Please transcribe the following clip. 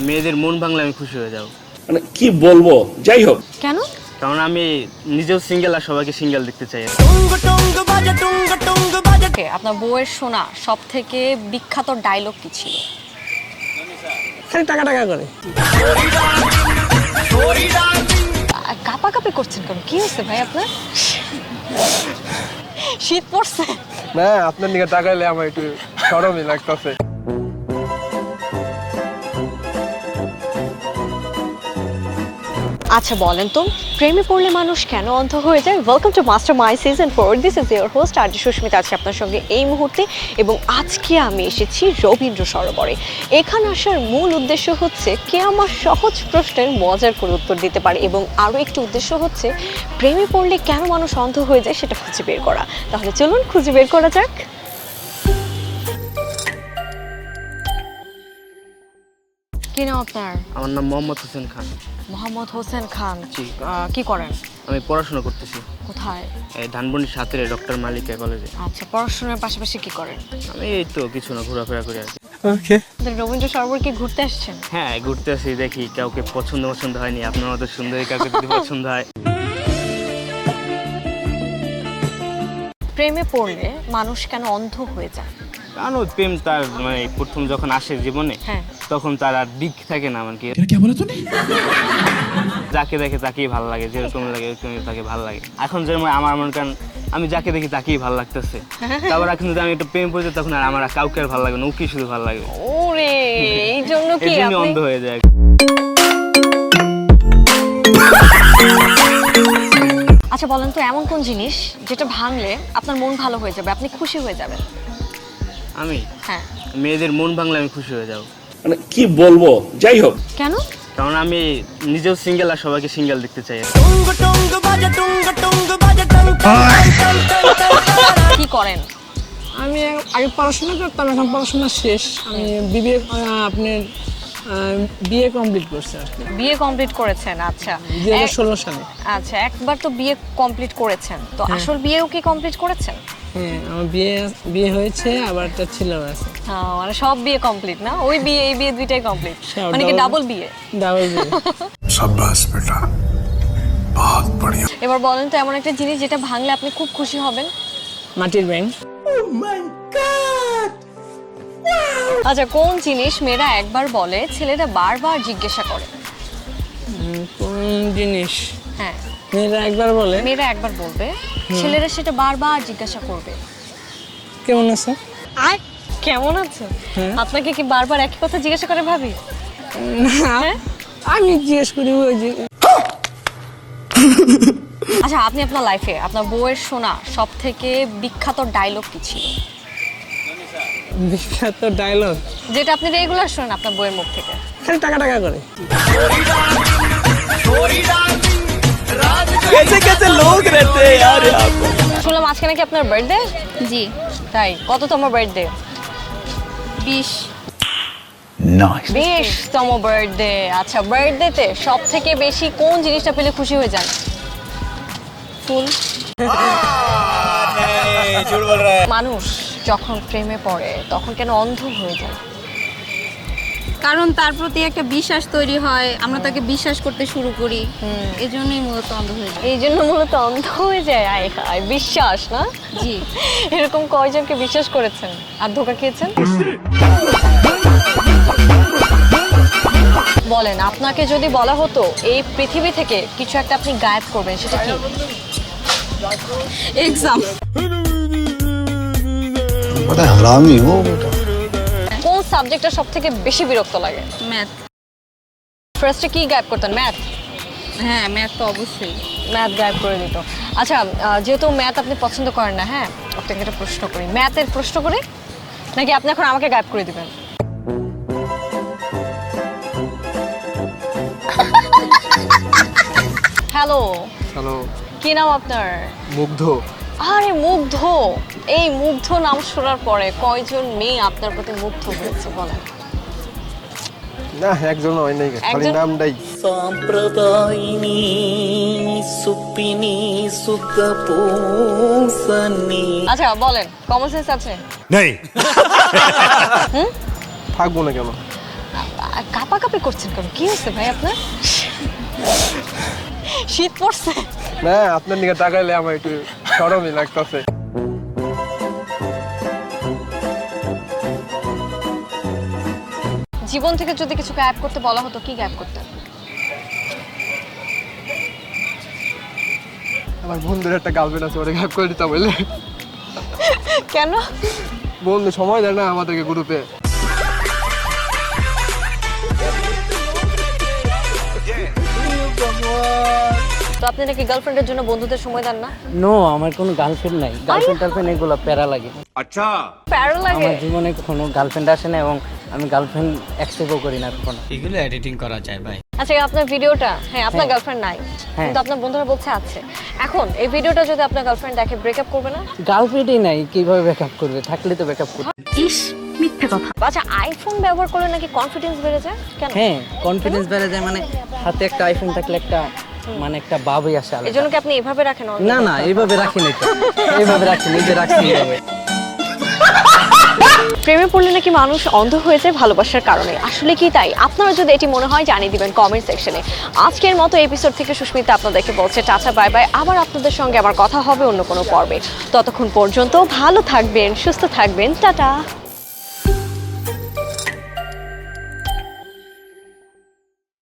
মেয়েদের মন ভাঙলে আমি খুশি হয়ে যাব। মানে কি বলবো, যাই হোক। কেন? কারণ আমি নিজেও সিঙ্গেল আর সবাইকে সিঙ্গেল দেখতে চাই। আপনার বউয়ের শোনা সব থেকে বিখ্যাত ডায়লগ কি ছিল? খালি টাকা টাকা করে। কাঁপাকাঁপি করছেন কেন? কি হয়েছে ভাই আপনার? শীত পড়ছে? না, আপনার দিকে টাকাইলে আমার একটু শরমই লাগতেছে। আচ্ছা বলেন তো, প্রেমে পড়লে মানুষ কেন অন্ধ হয়ে যায়? Welcome to master my season 4। This is your host RJ Susmita, আছে আপনার সঙ্গে এই মুহূর্তে। এবং আজকে আমি এসেছি রবীন্দ্র সরোবরে। এখানে আসার মূল উদ্দেশ্য হচ্ছে কে আমার সহজ প্রশ্নের মজার করে উত্তর দিতে পারে, এবং আরও একটি উদ্দেশ্য হচ্ছে প্রেমে পড়লে কেন মানুষ অন্ধ হয়ে যায় সেটা খুঁজে বের করা। তাহলে চলুন খুঁজে বের করা যাক। কি নাম আপনার? আমার নাম মোহাম্মদ হোসেন খান। মোহাম্মদ হোসেন খান। জি। কি করেন? আমি পড়াশোনা করতেছি কোথায়? এই ধানমন্ডি 7-এ ডক্টর মালিকা কলেজে। আচ্ছা, পড়াশোনার পাশাপাশি কি করেন? আমি এই তো কিছু না, ঘোরাফেরা করি আর কি। ওকে। রবীন্দ্র সরোবর কি ঘুরতে আসছেন? হ্যাঁ, ঘুরতে আসি, দেখি কাউকে পছন্দ হয়নি। আপনার মতো সুন্দরী কাউকে যদি পছন্দ হয়। প্রেমে পড়লে মানুষ কেন অন্ধ হয়ে যায়? কারণ ওই প্রেম তার মানে প্রথম যখন আসে জীবনে, হ্যাঁ। তখন তার আর দিক থাকে না, মানে কি যাকে দেখে তাকেই ভালো লাগে, যেরকম লাগে ওরকমই তাকে ভালো লাগে। এখন যেমন আমার মনে করেন আমি যাকে দেখি তাকেই ভালো লাগতেছে, তারপর এখন যদি আমি একটু প্রেম পড়েছি তখন আর আমার কাউকে আর ভালো লাগে না, ওকে শুধু ভালো লাগে। ওরে, এই জন্য কি এই জন্য আপনি অন্ধ হয়ে যায়। আচ্ছা বলেন তো, এমন কোন জিনিস যেটা ভাঙলে আপনার মন ভালো হয়ে যাবে, আপনি খুশি হয়ে যাবেন? আমি হ্যাঁ। মেয়েদের মন ভাঙলে আমি খুশি হয়ে যাব। মানে কি বলবো, যাই হোক। কেন? কারণ আমি নিজেও সিঙ্গেল আর সবাইকে সিঙ্গেল দেখতে চাই। কি করেন? আমি আগে পড়াশোনা করতাম, এখন পড়াশোনা শেষ। আমি বিবিএ আপনার বিএ কমপ্লিট করছি আর কি। বিএ কমপ্লিট করেছেন? আচ্ছা। 2016 সালে। আচ্ছা, একবার তো বিএ কমপ্লিট করেছেন, তো আসল বিয়েও কি কমপ্লিট করেছেন? হ্যাঁ, আমার বিয়ে হয়েছে, আবার একটা ছেলেও আছে। মানে সব বিয়ে কমপ্লিট না? ওই বিয়ে এই বিয়ে দুইটাই কমপ্লিট, মানে কি ডাবল বিয়ে? ডাবল বিয়ে। शाबाश बेटा, बहुत बढ़िया। এবার বলেন তো, এমন একটা জিনিস যেটা ভাঙলে আপনি খুব খুশি হবেন? মাটির ব্যাংক। আচ্ছা, কোন জিনিস মেয়েরা একবার বলে ছেলেরা বারবার জিজ্ঞাসা করে? কোন জিনিস হ্যাঁ, মেয়েরা একবার বলে? মেয়েরা একবার বলবে, ছেলেরা সেটা বারবার জিজ্ঞাসা করবে। কেমন আছে? কেমন আছে? আপনাকে কি বারবার একই কথা জিজ্ঞাসা করে ভাবি? না, আমি জিজ্ঞেস করি ওই যে। আচ্ছা, আপনি আপনার লাইফে আপনার বউয়ের শোনা সব থেকে বিখ্যাত ডায়লগ কি ছিল? বিখ্যাত ডায়লগ যেটা আপনি রেগুলার শোনেন আপনার বউয়ের মুখ থেকে। খালি টাকা টাকা করে। শুনলাম আজকে নাকি আপনার বার্থডে? জি, তাই? কততম বার্থডে? 20। 20তম বার্থডে। আচ্ছা, বার্থডেতে সব থেকে বেশি কোন জিনিসটা পেলে খুশি হয়ে যান? ফুল। মানুষ যখন প্রেমে পড়ে তখন কেন অন্ধ হয়ে যায়? কারণ তার প্রতি একটা বিশ্বাস তৈরি হয়, আমরা তাকে বিশ্বাস করতে শুরু করি, এজন্যই মূলত অন্ধ হয়ে যায়। এই জন্য মূলত অন্ধ হয়ে যায়। আয় হায়, বিশ্বাস না? জি। এরকম কয়জনকে বিশ্বাস করেছেন আর ধোঁকা খেয়েছেন? বলেন, আপনাকে যদি বলা হতো এই পৃথিবী থেকে কিছু একটা আপনি গায়েব করবেন, সেটা কি? এক্সাম। बड़ा हरामी हो बेटा। কোন সাবজেক্টটা সব থেকে বেশি বিরক্ত লাগে? ম্যাথ। ফার্স্টে কি গায়েব করতেন? ম্যাথ? হ্যাঁ, ম্যাথ তো অবশ্যই। ম্যাথ গায়েব করে দিত। আচ্ছা, যেহেতু ম্যাথ আপনি পছন্দ করেন না, হ্যাঁ, আপনাকে একটা প্রশ্ন করি, ম্যাথের প্রশ্ন করি, নাকি আপনি এখন আমাকে গায়েব করে দিবেন? হ্যালো। হ্যালো। কি নাম আপনার? মুগ্ধ। আরে মুগ্ধ, এই মুগ্ধ নাম শোনার পরে কয়জন মেয়ে আপনার প্রতি মুগ্ধ হয়েছে বলেন? না, একজন হয় নাই, খালি একজন? নামটাই। సాంప్రదాయిని సుప్పిని సుఖపూసని আচ্ছা বলেন, কমন সেন্স আছে? नहीं। থাকবো না কেন? কাঁপাকাঁপি করছেন কেন? কি হয়েছে ভাই আপনার? শীত পড়ছে? না আপনার দিকে তাকাইলে আমার একটু শরমই লাগতেছে। জীবন থেকে যদি কিছু গায়েব করতে বলা হতো, কি গায়েব করতেন? আমার বন্ধুর একটা গার্লফ্রেন্ড আছে, ওটা গায়েব করে দিতাম বলে। কেন? বন্ধু সময় দেয় না আমাদেরকে গ্রুপে। তো আপনি নাকি গার্লফ্রেন্ডের জন্য বন্ধুদের সময় দেন না? নো, আমার কোনো গার্লফ্রেন্ড নাই। গার্লফ্রেন্ড টার্লফ্রেন্ড এগুলো প্যারা লাগে। প্যারা লাগে? আমার জীবনে কোনো গার্লফ্রেন্ড আসে না এবং আমি গার্লফ্রেন্ড অ্যাকসেপ্টও করি না কখনো। এগুলো এডিটিং করা যায় ভাই। আচ্ছা, আপনার ভিডিওটা, হ্যাঁ আপনার গার্লফ্রেন্ড নাই, কিন্তু আপনার বন্ধুরা বলছে আছে। এখন এই ভিডিওটা যদি আপনার গার্লফ্রেন্ড দেখে, ব্রেকআপ করবে না? গার্লফ্রেন্ডই নাই, কিভাবে ব্যাকআপ করবে? থাকলে তো ব্যাকআপ করবে। ইস, মিথ্যে কথা। আচ্ছা, আইফোন ব্যবহার করলে নাকি কনফিডেন্স বেড়ে যায়, কেন? হ্যাঁ, কনফিডেন্স বেড়ে যায়, মানে হাতে একটা আইফোন থাকলে একটা মানে একটা ভাবই আসে আলাদা। এজন্য কি আপনি এভাবে রাখেন? না না, এইভাবে রাখি না, এইভাবে রাখি, নিজে রাখছি এইভাবে। প্রেমে পড়লে নাকি মানুষ অন্ধ হয়ে যায় ভালোবাসার কারণে, আসলে কি তাই? আপনারা যদি এটি মনে হয় জানিয়ে দিবেন কমেন্ট সেকশনে। আজকের মতো এপিসোড থেকে সুস্মিতা আপনাদেরকে বলছে টাটা বাই বাই। আবার আপনাদের সঙ্গে আবার কথা হবে অন্য কোনো পর্বে। ততক্ষণ পর্যন্ত ভালো থাকবেন, সুস্থ থাকবেন, টাটা।